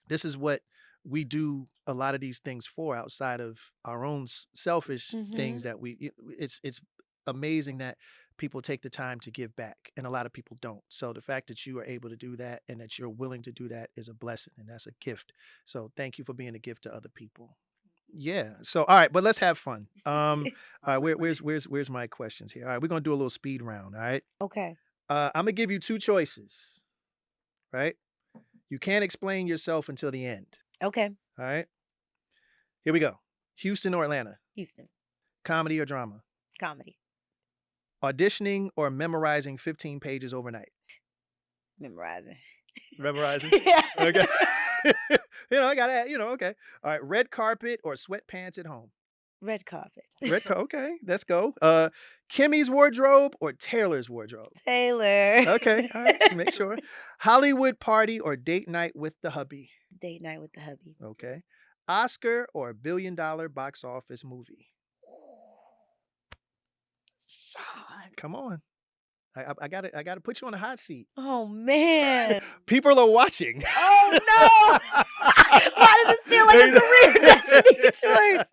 this is what we do a lot of these things for outside of our own selfish you. things that it's amazing that people take the time to give back and a lot of people don't. So the fact that you are able to do that and that you're willing to do that is a blessing and that's a gift. So thank you for being a gift to other people. Yeah. So all right, but let's have fun. All right, where's my questions here? All right, we're gonna do a little speed round. All right. Okay. I'm gonna give you two choices, right? You can't explain yourself until the end. Okay. All right. Here we go. Houston or Atlanta? Houston. Comedy or drama? Comedy. Auditioning or memorizing 15 pages overnight? Memorizing. Memorizing? Yeah. Okay. I got to, okay. All right. Red carpet or sweatpants at home? Red carpet. Okay. Let's go. Kimmie's wardrobe or Taylor's wardrobe? Taylor. Okay. All right. So make sure. Hollywood party or date night with the hubby? Date night with the hubby. Okay. Oscar or $1 billion box office movie? Shawn. Come on. I gotta put you on a hot seat. Oh man. People are watching. Oh no. Why does this feel like a career destiny choice?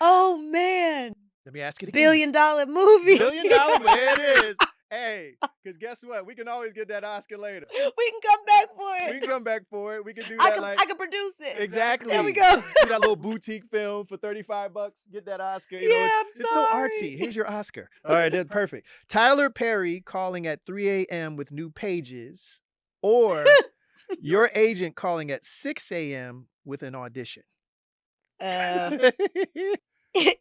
Oh man. Let me ask it $1 again. billion movie. $1 billion, there it is. Hey, because guess what? We can always get that Oscar later. We can come back for it. We can come back for it. We can do I that can produce it. exactly. There we go. Do that little boutique film for $35. Get that Oscar. It's so artsy. Here's your Oscar. All right, that's perfect. Tyler Perry calling at 3 a.m. with new pages, or your agent calling at 6 a.m. with an audition.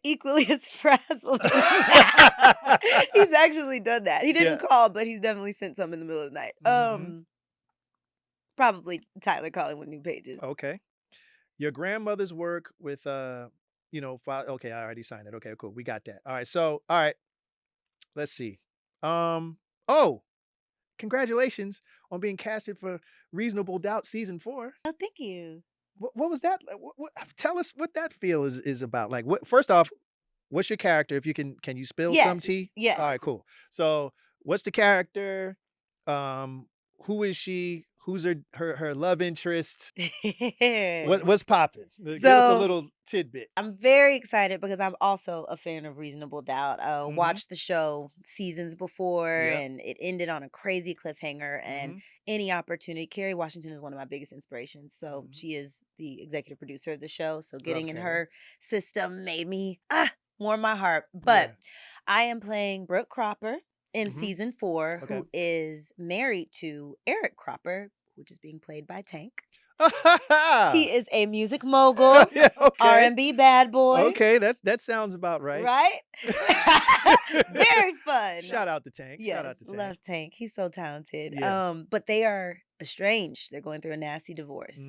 Equally as frazzling. He's actually done that. He didn't call, but he's definitely sent some in the middle of the night. Mhm. Probably Tyler calling with new pages. Okay. Your grandmother's work with okay, I already signed it. Okay, cool. We got that. All right. So, all right. Let's see. Oh, congratulations on being casted for Reasonable Doubt season 4. Oh, thank you. What was that? Tell us what that feel is about. Like, first off, what's your character? If you can you spill some tea? Yes. All right, cool. So, what's the character? Who is she? Who's her love interest? What's popping? Give us a little tidbit. I'm very excited because I'm also a fan of Reasonable Doubt. Mhm. Watched the show seasons before, Yep. and it ended on a crazy cliffhanger. And any opportunity, Kerry Washington is one of my biggest inspirations. So she is the executive producer of the show. So getting in her system made me warm my heart. But I am playing Brooke Cropper in season 4, who is married to Eric Cropper, which is being played by Tank. He is a music mogul, R&B bad boy. Okay, that sounds about right. Right? Very fun. Shout out to Tank. Yes, Shout out to Tank. love Tank. He's so talented. Yes. But they are estranged. They're going through a nasty divorce.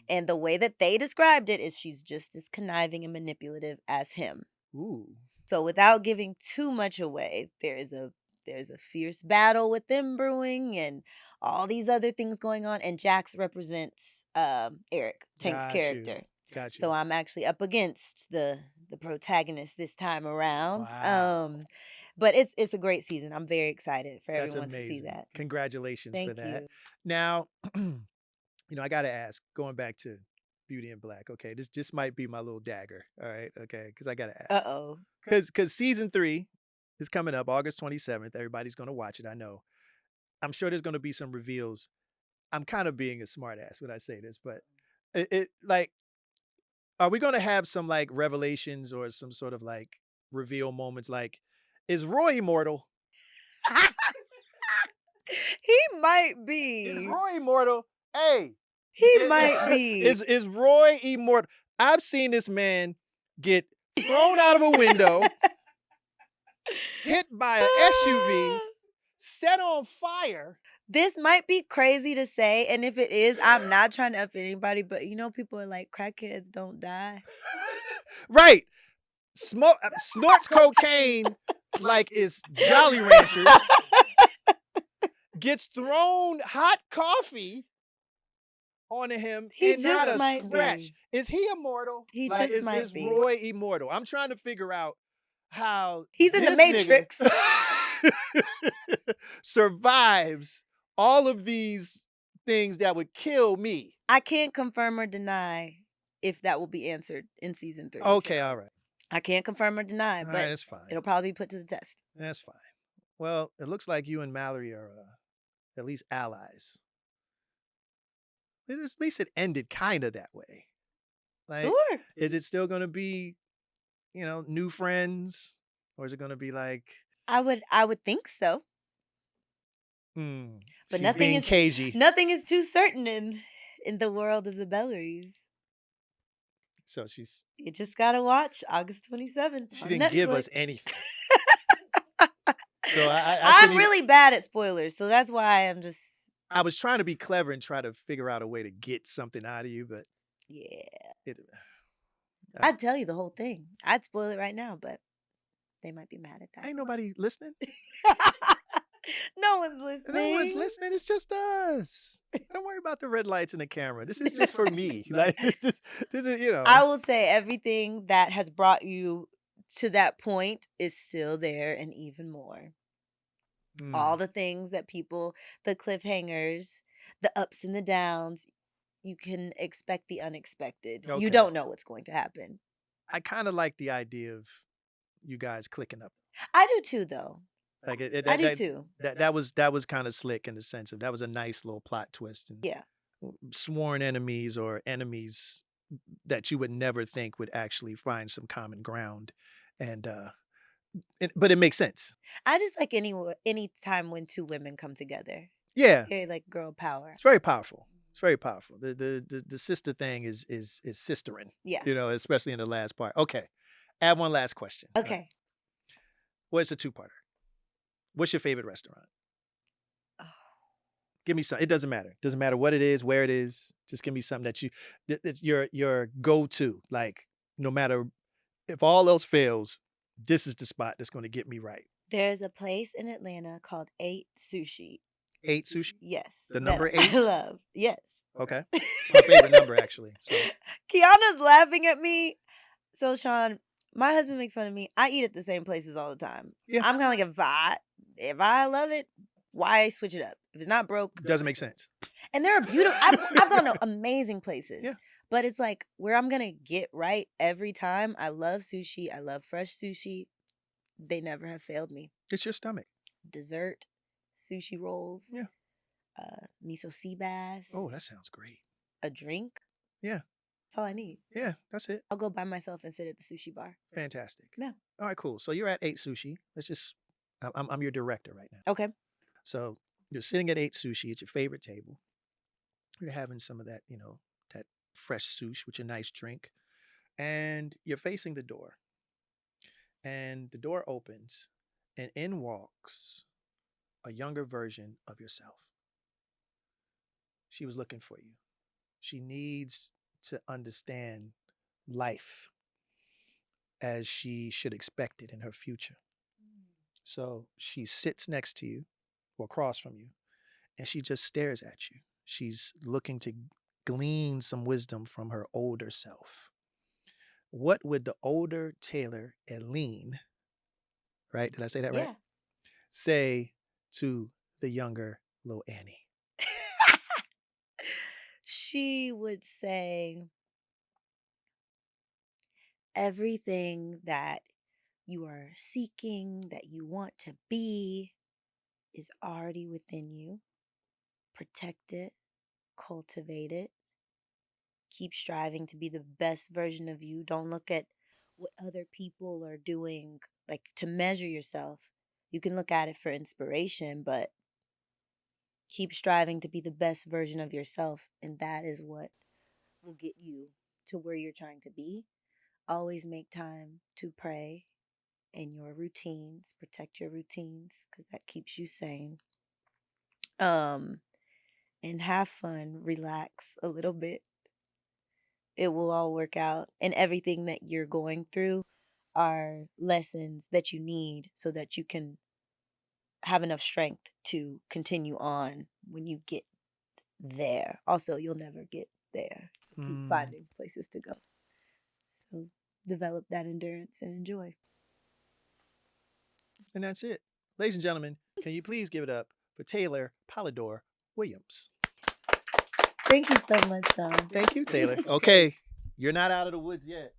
And the way that they described it is she's just as conniving and manipulative as him. Ooh. So without giving too much away, there is a there's a fierce battle with them brewing and all these other things going on. And Jax represents Eric, Tank's Got you. character. Got you. So I'm actually up against the protagonist this time around. Wow. But it's a great season. I'm very excited for That's everyone to see amazing. that. Congratulations for Thank that. you. Now, I got to ask, going back to Beauty in Black. Okay, this might be my little dagger. All right, okay, because I got to ask. Uh-oh. Because season 3 is coming up August 27th. Everybody's going to watch it. I know. I'm sure there's going to be some reveals. I'm kind of being a smartass when I say this, but it like, are we going to have some like revelations or some sort of like reveal moments? Like, is Roy immortal? He might Is be. Roy immortal? Hey, He might be. is Roy immortal? I've seen this man get thrown out of a window, hit by an SUV, set on fire. This might be crazy to say, and if it is, I'm not trying to offend anybody, but people are like, crackheads don't die. Right. Snorts cocaine like it's Jolly Ranchers. Gets thrown hot coffee onto him He and not just a might scratch. be. Is he immortal? He Like, just might is be. Roy immortal? I'm trying to figure out how He's in the this Matrix. nigga survives all of these things that would kill me. I can't confirm or deny if that will be answered in season 3. Okay, all right. I can't confirm or deny, All but right, that's fine. it'll probably be put to the test. That's fine. Well, it looks like you and Mallory are at least allies. At least it ended kind of that way. Like, Sure. is it still going to be, new friends, or is it going to be like, I would think so. But she's nothing being is cagey? nothing is too certain in the world of the Belleries. So she's You just gotta watch August 27th. she on didn't give us Netflix. anything. So I'm really bad at spoilers, so that's why I'm just I was trying to be clever and try to figure out a way to get something out of you, but yeah. it, I'd tell you the whole thing. I'd spoil it right now, but they might be mad at that. ain't nobody listening. No one's listening. No one's listening. It's just us. Don't worry about the red lights and the camera. This is just for me. Like, this is I will say everything that has brought you to that point is still there and even more. All the things that the cliffhangers, the ups and the downs, you can expect the unexpected. Okay. You don't know what's going to happen. I kind of like the idea of you guys clicking up. I do too, though. Like I do too. That was kind of slick in the sense of that was a nice little plot twist and Yeah. sworn enemies or enemies that you would never think would actually find some common ground, and but it makes sense. I just like any time when two women come together. Yeah, Very like girl power. it's very powerful. It's very powerful. The sister thing is sistering. Yeah. Especially in the last part. Okay, add one last question. Okay. Well, it's a two-parter. What's your favorite restaurant? Oh. Give me some. It doesn't matter. Doesn't matter what it is, where it is. Just give me something that's your go-to. Like, no matter if all else fails, this is the spot that's going to get me right. There's a place in Atlanta called 8 Sushi. 8 Sushi? Yes. The number 8? I love. Yes. Okay. It's my favorite number, actually. So. Kiana's laughing at me. So, Shawn, my husband makes fun of me. I eat at the same places all the time. Yeah. I'm kind of like, if I love it, why switch it up? If it's not broke. Doesn't make sense. And there are beautiful, I've gone to amazing places. Yeah. But it's like where I'm going to get right every time. I love sushi. I love fresh sushi. They never have failed me. It's your stomach. Dessert, sushi rolls. Yeah. Miso sea bass. Oh, that sounds great. A drink. Yeah. That's all I need. Yeah, that's it. I'll go by myself and sit at the sushi bar. Fantastic. Yeah. All right, cool. So you're at 8 Sushi. Let's just, I'm your director right now. Okay. So you're sitting at 8 Sushi at your favorite table. You're having some of that, that fresh sushi with your nice drink. And you're facing the door. And the door opens, and in walks a younger version of yourself. She was looking for you. She needs to understand life as she should expect it in her future. So she sits next to you or across from you, and she just stares at you. She's looking to glean some wisdom from her older self. What would the older Taylor Eileen, right? Did I say that right? Yeah. Say to the younger Lil Annie? She would say, everything that you are seeking, that you want to be, is already within you. Protect it, cultivate it, keep striving to be the best version of you. Don't look at what other people are doing, like to measure yourself. You can look at it for inspiration, but keep striving to be the best version of yourself. And that is what will get you to where you're trying to be. Always make time to pray in your routines. Protect your routines because that keeps you sane. Um, and have fun, relax a little bit. It will all work out. And everything that you're going through are lessons that you need so that you can have enough strength to continue on when you get there. Also, you'll never get there. You'll keep finding places to go. So develop that endurance and enjoy. And that's it. Ladies and gentlemen, can you please give it up for Taylor Polydor Williams? Thank you so much, Sean. Thank you, Taylor. Okay, you're not out of the woods yet.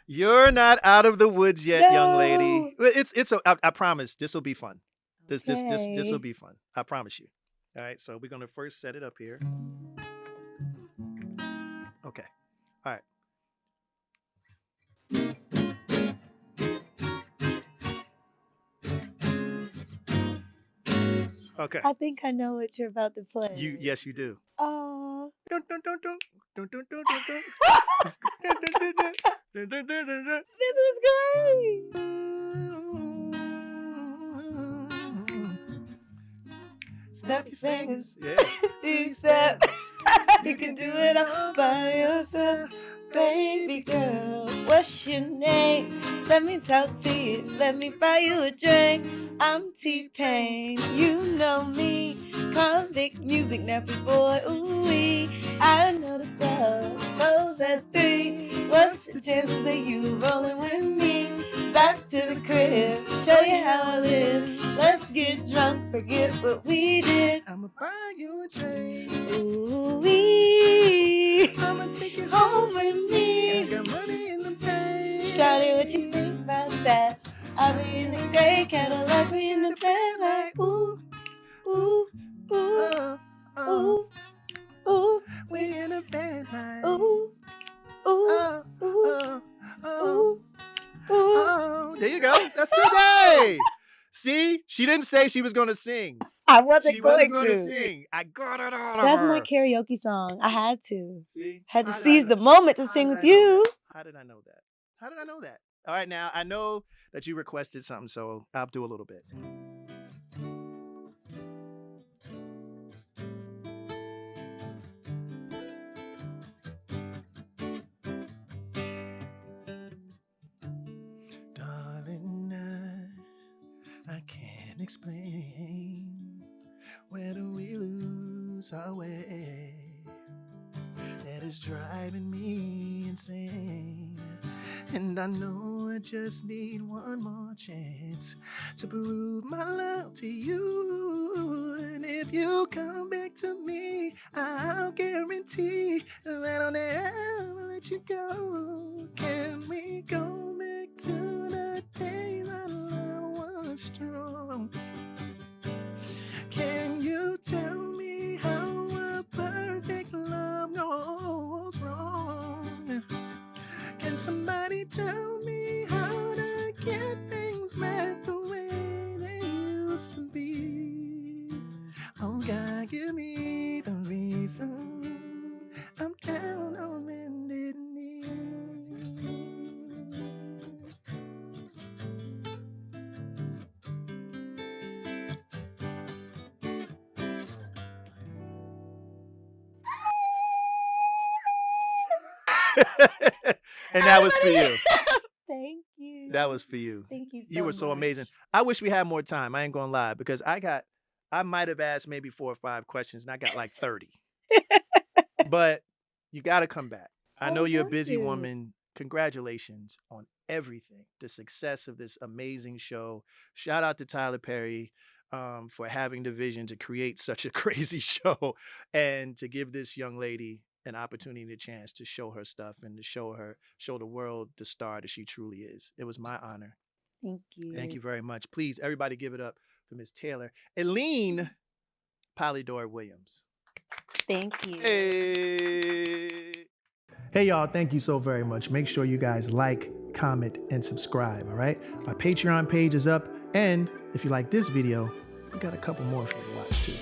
You're not out of the woods yet, young lady. I promise this will be fun. This will be fun. I promise you. All right, so we're gonna first set it up here. Okay. All right. Okay. I think I know what you're about to play. Yes, you do. Oh. Dun, dun, dun, dun. Dun, dun, dun, dun, dun. Dun, dun, dun, dun, dun. This is great. Snap your fingers. Yeah. Step. You can do it all by yourself. Baby girl, what's your name? Let me talk to you. Let me buy you a drink. I'm T-Pain. You know me. Convict music, nappy boy. Ooh-wee. I know the club. Close at 3. What's the chances of you rolling with me? Back to the crib. Show you how I live. Let's get drunk. Forget what we did. I'ma buy you a drink. Ooh-wee. I'ma take you Home with me. I got money in the bank. Shawty, what you think about that? I'll be in the gray Cadillac, we in the bed like ooh, ooh, ooh, ooh, ooh, We in a bed like ooh, ooh, ooh, ooh, ooh. There you go. That's today. See, she didn't say she was gonna sing. I wasn't She going wasn't gonna to. sing. I got it out of That's her. my karaoke song. I had to. See, Had to seize the moment to sing with you. How did I know that? How did I know that? All right, now I know that you requested something, so I'll do a little bit. Darling, I can't explain. Where do we lose our way? That is driving me insane. And I know I just need one more chance to prove my love to you. And if you come back to me, I'll guarantee that I'll never let you go. Can we go back to the days our love was strong? Can you tell me how a perfect love goes wrong? Can somebody tell me how to get things back the way they used to be? Oh God, give me the reason I'm down on bended knee. And that was for you. Thank That was for you. Thank you You so were so amazing. much. I wish we had more time. I ain't gonna lie, because I might have asked maybe 4 or 5 questions and I got like 30. But you gotta come back. I I know would you're a love busy to. woman. Congratulations on everything, the success of this amazing show. Shout out to Tyler Perry for having the vision to create such a crazy show and to give this young lady an opportunity and a chance to show her stuff and to show the world the star that she truly is. It was my honor. Thank Thank you. you very much. Please, everybody give it up for Miss Taylor Eileen Polydor Williams. Thank you. Hey. Hey, y'all. Thank you so very much. Make sure you guys like, comment, and subscribe. All right. Our Patreon page is up. And if you like this video, we got a couple more for you to watch too.